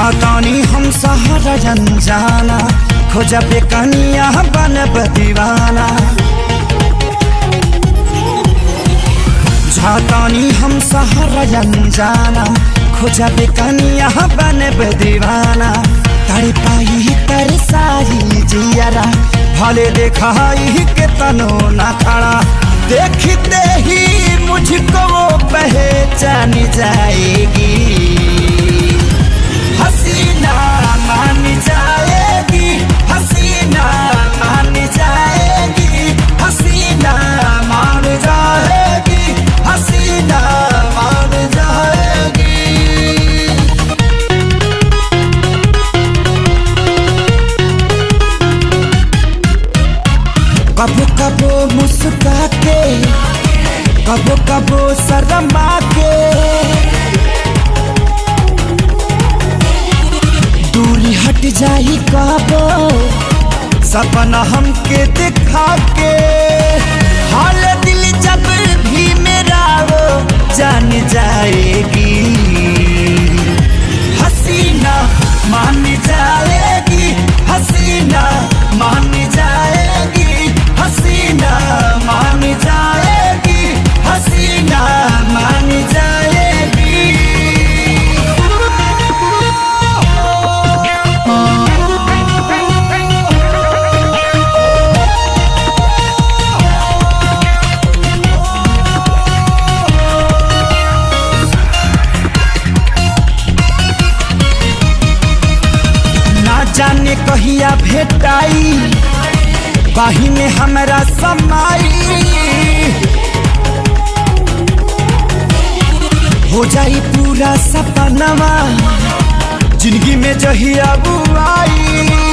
जातानी हम सहारा अनजाना, खोजबे कनिया बनब दीवाना। जातानी हम सहारा अनजाना, खोजबे कनिया बनब दीवाना। तड़पाई तरसाई जियारा, भले देखाई के तनो न खड़ा। देखते ही मुझको वो पहचान जाएगी, हसीना मान जाएगी, हसीना मान जाएगी, हसीना मान जाएगी, हसीना मान जाएगी। कबो कबो मुस्का के, कबो कबो शर्मा के, दूरी हट जाई कबो सपना हमके दिखा के। हाल दिल जब भी मेरा वो जान जाएगी, हसीना मान जाएगी, हसीना मान जाएगी, हसीना मान जाएगी, हसीना मान जाएगी। ना जाने कहिया भेटाई, बाही में हमरा समाई। हो जाई पूरा सपनवा, जिंदगी में जहिया बुआई।